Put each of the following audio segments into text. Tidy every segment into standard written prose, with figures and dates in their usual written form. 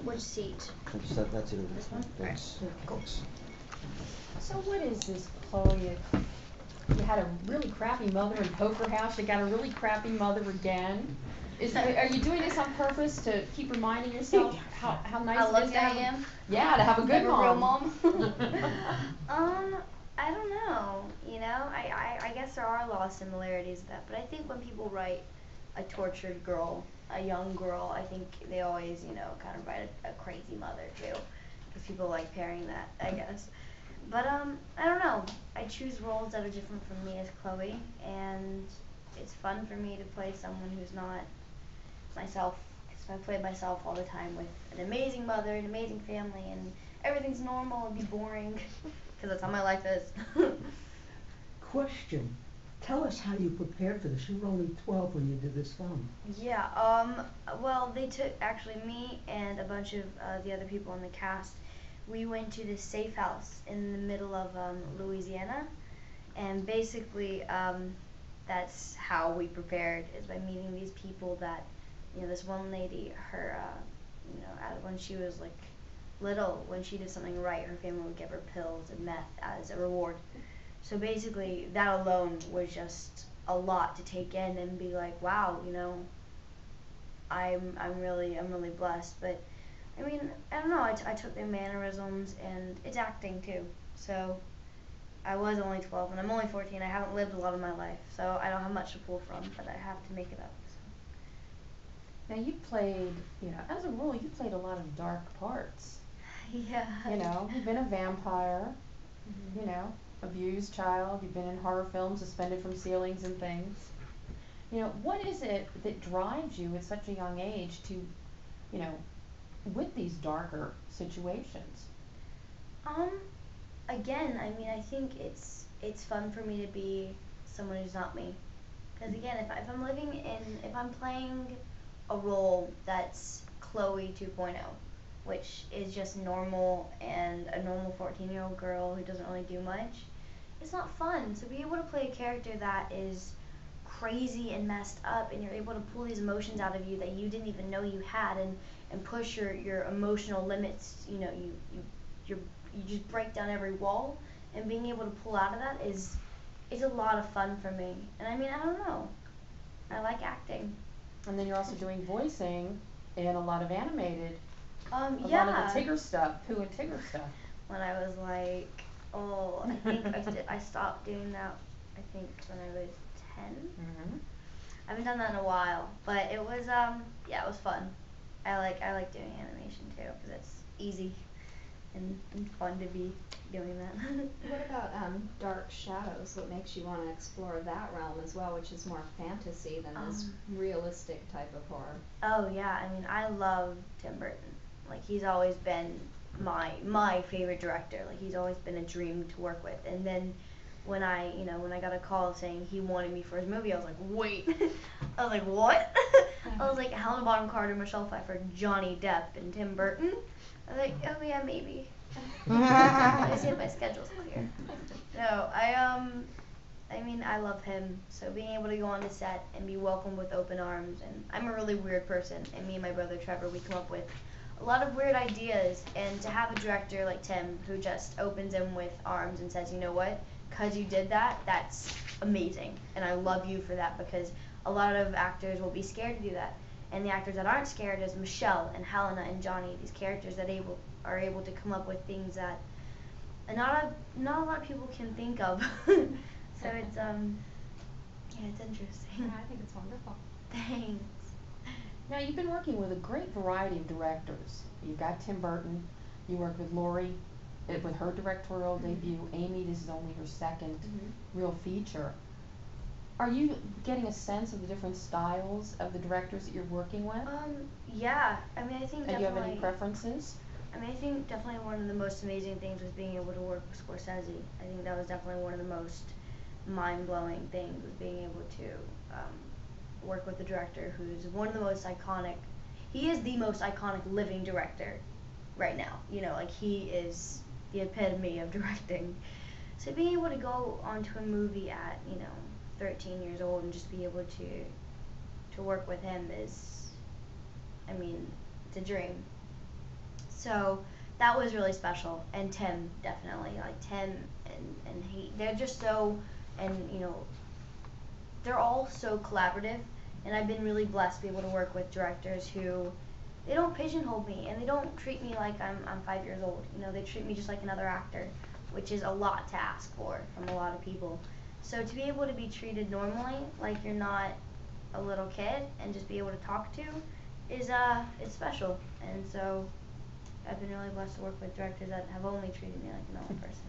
Which seat? That's it. This one? That's close. So what is this, Chloe? You had a really crappy mother in Poker House. You got a really crappy mother again. Are you doing this on purpose to keep reminding yourself how nice how it is lucky I am? Yeah, to have a good mom. A real mom. I don't know. You know, I guess there are a lot of similarities to that. But I think when people write a tortured girl, a young girl, I think they always, you know, kind of write a crazy mother too, because people like pairing that, I guess. But I don't know. I choose roles that are different from me as Chloe, and it's fun for me to play someone who's not myself. Because if I played myself all the time with an amazing mother, an amazing family, and everything's normal, it'd be boring. Because that's how my life is. Question. Tell us how you prepared for this. You were only 12 when you did this film. Yeah, well, they took, actually, me and a bunch of the other people in the cast, we went to this safe house in the middle of Louisiana, and basically that's how we prepared, is by meeting these people that, you know, this one lady, her, you know, when she was like little, when she did something right, her family would give her pills and meth as a reward. So basically that alone was just a lot to take in and be like, wow, you know, I'm really blessed. But I mean, I don't know, I took their mannerisms, and it's acting too. So I was only 12 and I'm only 14. I haven't lived a lot of my life, so I don't have much to pull from, but I have to make it up. Now you played, you know, as a rule, you played a lot of dark parts. Yeah. You know, you've been a vampire, you know, abused child, you've been in horror films, suspended from ceilings and things. You know, what is it that drives you at such a young age to, you know, with these darker situations? Again, I mean, I think it's fun for me to be someone who's not me. Because again, if I'm playing a role that's Chloe 2.0, which is just normal and a normal 14-year-old girl who doesn't really do much, it's not fun. So be able to play a character that is crazy and messed up, and you're able to pull these emotions out of you that you didn't even know you had, and push your emotional limits. You know, you just break down every wall, and being able to pull out of that is a lot of fun for me. And I mean, I don't know, I like acting. And then you're also doing voicing in a lot of animated, yeah. A lot of the Tigger stuff, Pooh and Tigger stuff. When I was like, I think I stopped doing that, I think when I was 10. I haven't done that in a while, but it was, yeah, it was fun. I like doing animation too, because it's easy and fun to be doing that. What about Dark Shadows? What makes you want to explore that realm as well, which is more fantasy than this realistic type of horror? Oh yeah, I mean, I love Tim Burton. Like, he's always been my favorite director. Like, he's always been a dream to work with. And then when I got a call saying he wanted me for his movie, I was like, wait. I was like, what? I was like, Helena Bonham Carter, Michelle Pfeiffer, Johnny Depp, and Tim Burton. I was like, oh yeah, maybe. I see if my schedule's clear. No, I mean, I love him. So being able to go on the set and be welcomed with open arms, and I'm a really weird person, and me and my brother Trevor, we come up with a lot of weird ideas, and to have a director like Tim who just opens them with arms and says, you know what, because you did that, that's amazing, and I love you for that, because a lot of actors will be scared to do that, and the actors that aren't scared is Michelle and Helena and Johnny, these characters that are able to come up with things that not a lot of people can think of. So it's yeah, it's interesting. Yeah, I think it's wonderful. Thanks. Now, you've been working with a great variety of directors. You've got Tim Burton, you worked with Laurie with her directorial debut. Amy, this is only her second real feature. Are you getting a sense of the different styles of the directors that you're working with? Yeah, I mean, I think definitely. And do you have any preferences? I mean, I think definitely one of the most amazing things was being able to work with Scorsese. I think that was definitely one of the most mind-blowing things, was being able to work with a director who's one of the most iconic. He is the most iconic living director right now. You know, like, he is the epitome of directing. So being able to go onto a movie at, 13 years old and just be able to work with him is, I mean, it's a dream. So that was really special. And Tim, definitely, like Tim and he, they're just so, and you know, they're all so collaborative, and I've been really blessed to be able to work with directors who they don't pigeonhole me and they don't treat me like I'm 5 years old. You know, they treat me just like another actor, which is a lot to ask for from a lot of people. So to be able to be treated normally, like you're not a little kid, and just be able to talk to, is it's special. And so I've been really blessed to work with directors that have only treated me like a normal person.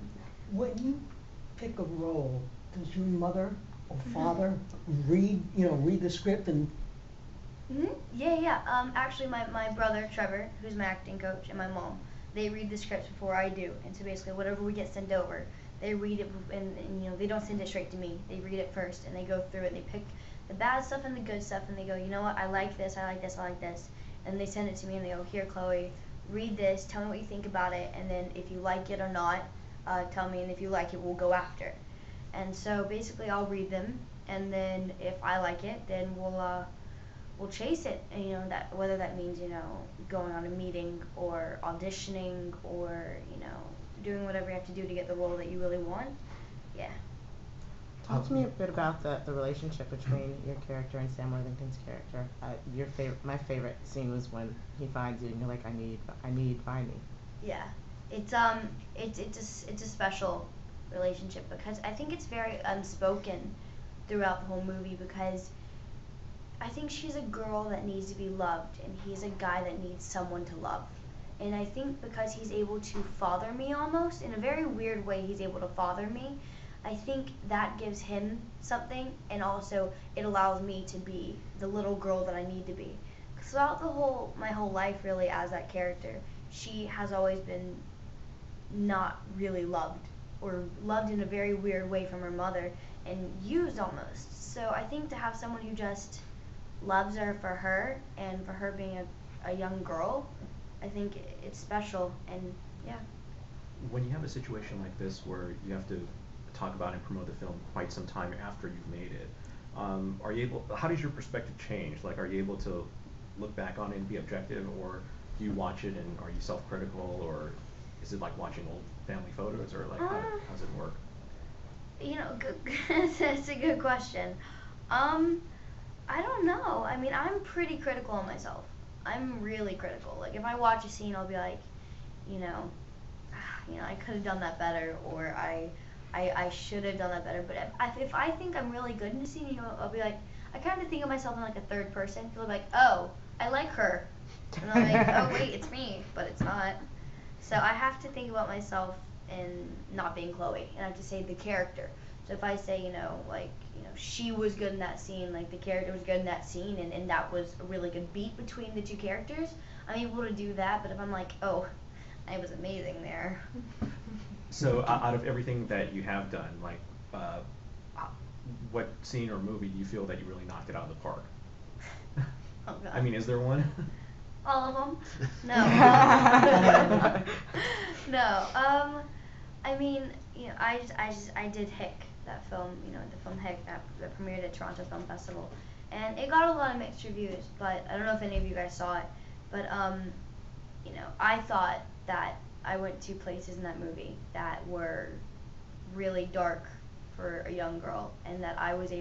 When you pick a role, does your mother or father read the script and? Yeah. Actually, my brother Trevor, who's my acting coach, and my mom, they read the scripts before I do. And so basically, whatever we get sent over, they read it, and you know, they don't send it straight to me. They read it first, and they go through it. And they pick the bad stuff and the good stuff, and they go, you know what, I like this, I like this, I like this, and they send it to me, and they go, here, Chloe, read this, tell me what you think about it, and then if you like it or not, tell me, and if you like it, we'll go after it. And so basically, I'll read them, and then if I like it, then we'll chase it. And you know, that whether that means, you know, going on a meeting or auditioning or, you know, doing whatever you have to do to get the role that you really want. Yeah. Talk to me a bit about the relationship between your character and Sam Worthington's character. My favorite scene was when he finds you and you're like, I need, find me. Yeah, it's a special relationship because I think it's very unspoken throughout the whole movie, because I think she's a girl that needs to be loved and he's a guy that needs someone to love. And I think because he's able to father me almost, in a very weird way, he's able to father me. I think that gives him something, and also it allows me to be the little girl that I need to be. Throughout my whole life, really, as that character, she has always been not really loved, or loved in a very weird way from her mother, and used almost. So I think to have someone who just loves her for her, and for her being a young girl, I think it's special. And yeah. When you have a situation like this where you have to talk about and promote the film quite some time after you've made it, are you able, how does your perspective change? Like, are you able to look back on it and be objective, or do you watch it and are you self-critical, or is it like watching old family photos, or like how's it work? You know, that's a good question. I don't know. I mean, I'm pretty critical of myself. I'm really critical. Like, if I watch a scene, I'll be like, you know, I could have done that better, or I should have done that better. But if I think I'm really good in a scene, you know, I'll be like, I kind of think of myself in like a third person. Feel like, oh, I like her, and I'm like, oh wait, it's me, but it's not. So I have to think about myself and not being Chloe, and I have to say the character. So if I say, you know, like, you know, she was good in that scene, like the character was good in that scene, and that was a really good beat between the two characters, I'm able to do that. But if I'm like, oh, I was amazing there. So out of everything that you have done, like, what scene or movie do you feel that you really knocked it out of the park? Oh God. I mean, is there one? All of them? No. No. I mean, you know, I did Hick, that film, you know, the film Hick that premiered at Toronto Film Festival, and it got a lot of mixed reviews. But I don't know if any of you guys saw it, but you know, I thought that I went to places in that movie that were really dark for a young girl, and that I was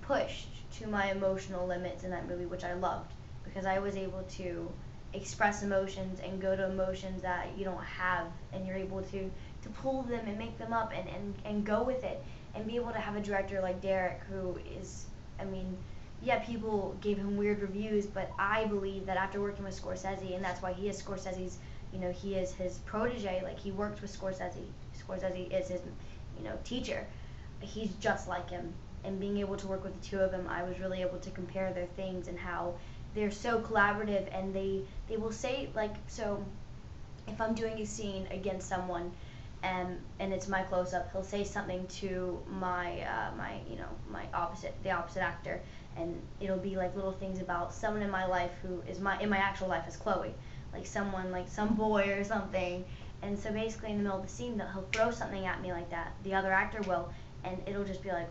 pushed to my emotional limits in that movie, which I loved, because I was able to express emotions and go to emotions that you don't have, and you're able to pull them and make them up and go with it, and be able to have a director like Derek, who is, I mean, yeah, people gave him weird reviews, but I believe that after working with Scorsese, and that's why he is Scorsese's, you know, he is his protege, like he worked with Scorsese. Scorsese is his, you know, teacher. He's just like him. And being able to work with the two of them, I was really able to compare their things and how they're so collaborative, and they will say, like, so if I'm doing a scene against someone and it's my close-up, he'll say something to my the opposite actor, and it'll be like little things about someone in my life who is in my actual life as Chloe, like someone, like some boy or something. And so basically in the middle of the scene, he'll throw something at me like that, the other actor will, and it'll just be like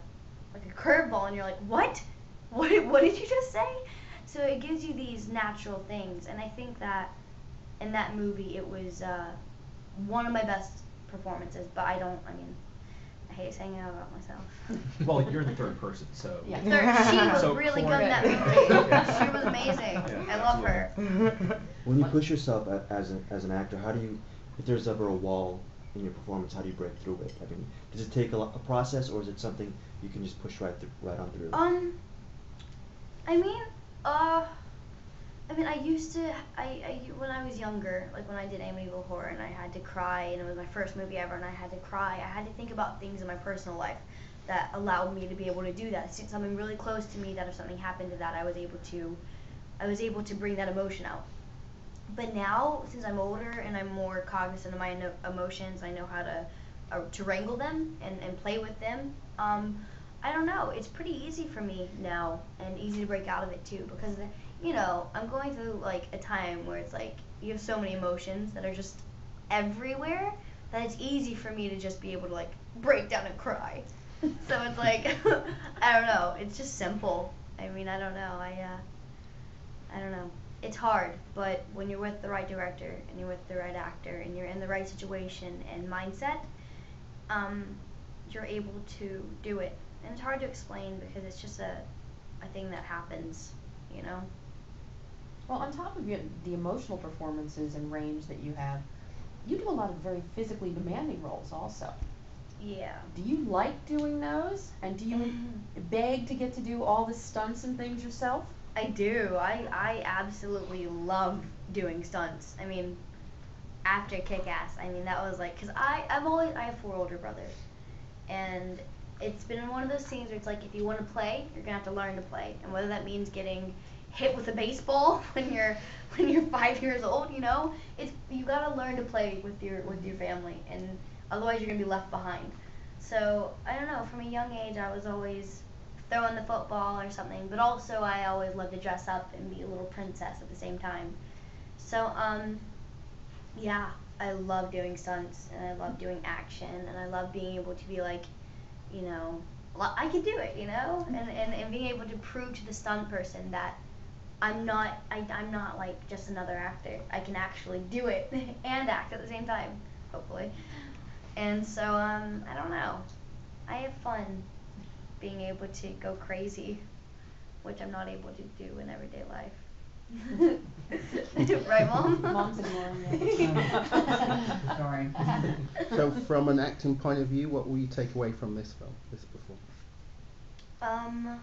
a curveball, and you're like, what did you just say? So it gives you these natural things, and I think that in that movie, it was one of my best performances. But I mean, I hate saying it about myself. Well, you're in the third person, so. Yeah. She was So really good Corn- in that movie. Yeah. She was amazing. Yeah, I love her. When you push yourself as an actor, how do you, if there's ever a wall in your performance, how do you break through it? I mean, does it take a process, or is it something you can just push right on through? I mean, I used to, when I was younger, like when I did Amityville Horror and I had to cry, and it was my first movie ever, and I had to cry, I had to think about things in my personal life that allowed me to be able to do that. It's something really close to me that if something happened to that, I was able to bring that emotion out. But now, since I'm older and I'm more cognizant of my emotions, I know how to wrangle them and play with them. I don't know. It's pretty easy for me now, and easy to break out of it too, because I'm going through like a time where it's like you have so many emotions that are just everywhere that it's easy for me to just be able to like break down and cry. So it's like I don't know. It's just simple. I mean, I don't know. I don't know. It's hard, but when you're with the right director and you're with the right actor and you're in the right situation and mindset, you're able to do it. And it's hard to explain because it's just a thing that happens, you know? Well, on top of the emotional performances and range that you have, you do a lot of very physically demanding roles also. Yeah. Do you like doing those? And do you beg to get to do all the stunts and things yourself? I do. I absolutely love doing stunts. I mean, after Kick-Ass, I mean, that was like, because I have 4 older brothers. And it's been one of those scenes where it's like, if you want to play, you're going to have to learn to play. And whether that means getting hit with a baseball when you're 5 years old, you got to learn to play with your family, and otherwise you're going to be left behind. So, I don't know, from a young age I was always throwing the football or something, but also I always loved to dress up and be a little princess at the same time. So, yeah, I love doing stunts, and I love doing action, and I love being able to be like, I can do it, and being able to prove to the stunt person that I'm not like just another actor. I can actually do it and act at the same time, hopefully. And so, I don't know. I have fun being able to go crazy, which I'm not able to do in everyday life. Right, Mom? Mom's ignoring you. Sorry. So, from an acting point of view, what will you take away from this film, this performance? From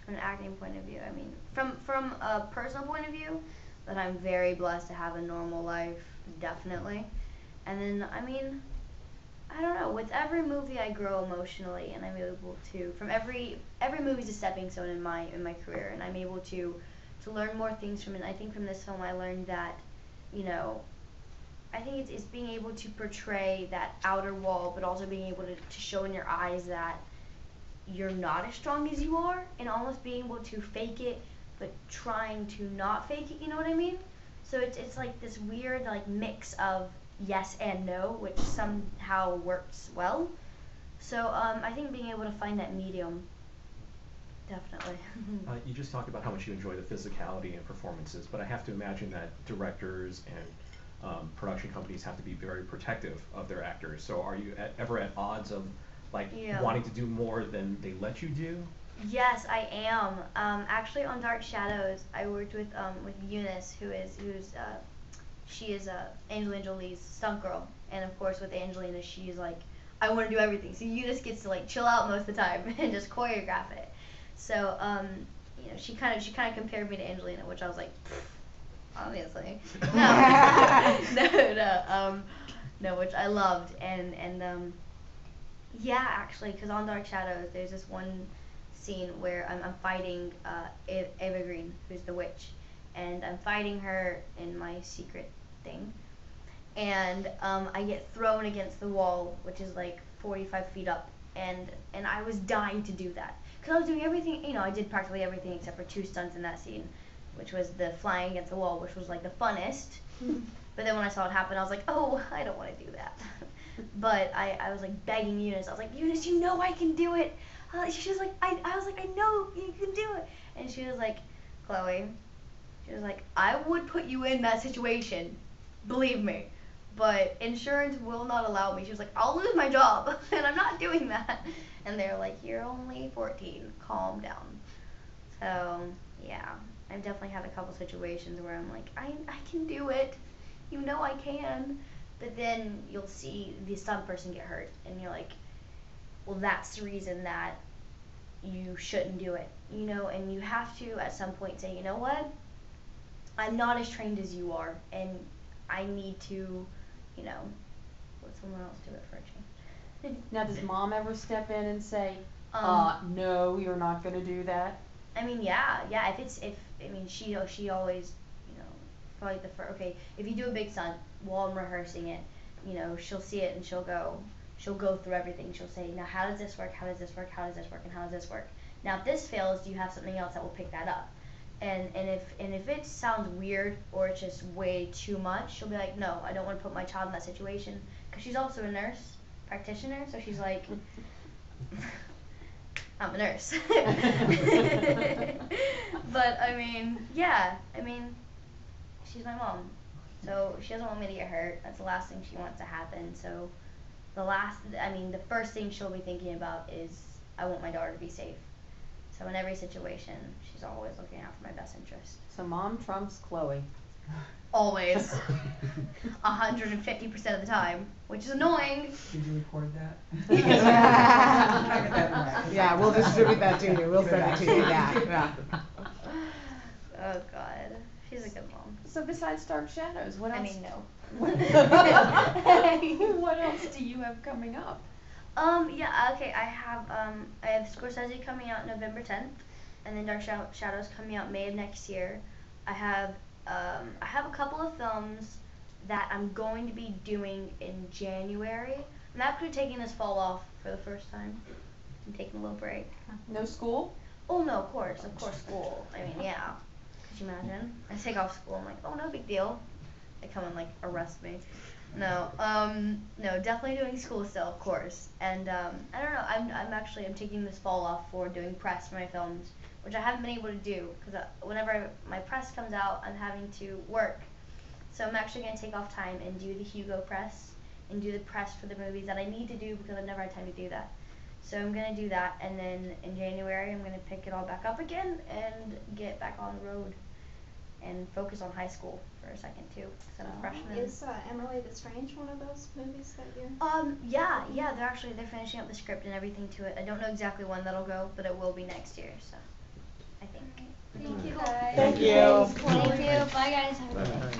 an acting point of view, I mean, from a personal point of view, that I'm very blessed to have a normal life, definitely. And then, I mean, I don't know, with every movie I grow emotionally, and I'm able to, from every movie's a stepping stone in my career, and I'm able to learn more things from it. I think from this film I learned that, I think it's being able to portray that outer wall, but also being able to show in your eyes that you're not as strong as you are, and almost being able to fake it, but trying to not fake it, you know what I mean? So it's like this weird like mix of yes and no, which somehow works well. So I think being able to find that medium, definitely. You just talked about how much you enjoy the physicality and performances, but I have to imagine that directors and production companies have to be very protective of their actors. So are you ever at odds of wanting to do more than they let you do? Yes, I am. Actually, on Dark Shadows, I worked with Eunice, she is Angelina Jolie's stunt girl, and of course with Angelina, she's like, I want to do everything. So Eunice gets to like chill out most of the time and just choreograph it. So she kind of compared me to Angelina, which I was like, obviously, no, which I loved, and yeah, actually, because on Dark Shadows, there's this one scene where I'm fighting Ava Green, who's the witch, and I'm fighting her in my secret thing, and I get thrown against the wall, which is like 45 feet up, and I was dying to do that, because I was doing everything, I did practically everything except for 2 stunts in that scene, which was the flying against the wall, which was like the funnest, but then when I saw it happen, I was like, oh, I don't want to do that. But I was like begging Eunice. I was like, Eunice, I can do it. She was like, I was like, I know you can do it. And she was like, Chloe, She was like, I would put you in that situation, believe me, but insurance will not allow me. She was like, I'll lose my job, and I'm not doing that. And they're like, you're only 14, calm down. So, yeah, I've definitely had a couple situations where I'm like, I can do it, you know I can, but then you'll see the stunt person get hurt, and you're like, well, that's the reason that you shouldn't do it, you know, and you have to at some point say, you know what, I'm not as trained as you are, and I need to, you know, let someone else do it for a change. Now, does mom ever step in and say, no, you're not gonna do that? I mean, yeah, she always, you know, probably okay, if you do a big stunt while I'm rehearsing it, you know, she'll see it and she'll go through everything. She'll say, now how does this work, how does this work, how does this work, and how does this work? Now if this fails, do you have something else that will pick that up? And if it sounds weird or it's just way too much, she'll be like, no, I don't want to put my child in that situation, because she's also a nurse practitioner, so she's like, I'm a nurse. But I mean, yeah, I mean, she's my mom, so she doesn't want me to get hurt. That's the last thing she wants to happen. So the first thing she'll be thinking about is, I want my daughter to be safe. So in every situation, she's always looking out for my best interest. So mom trumps Chloe. Always. 150% of the time, which is annoying. Did you record that? Yeah, we'll distribute that to you. We'll send it to you. Yeah. Oh God, she's a good mom. So besides Dark Shadows, what else? I mean, no. What else do you have coming up? Yeah, okay, I have Scorsese coming out November 10th, and then Dark Shadows coming out May of next year. I have a couple of films that I'm going to be doing in January. I'm actually taking this fall off for the first time. I'm taking a little break. No school? Oh no, of course school. I mean, yeah. Could you imagine? I take off school, I'm like, oh, no big deal. They come and like arrest me. No, definitely doing school still, of course. And I don't know. I'm taking this fall off for doing press for my films, which I haven't been able to do because whenever my press comes out, I'm having to work. So I'm actually going to take off time and do the Hugo press and do the press for the movies that I need to do because I've never had time to do that. So I'm going to do that, and then in January I'm going to pick it all back up again and get back on the road and focus on high school for a second too, because I'm a freshman. Is Emily the Strange one of those movies that you're? Yeah, they're finishing up the script and everything to it. I don't know exactly when that'll go, but it will be next year, so I think. Thank you guys. Thank you. Thank you. Bye guys. Have a good day.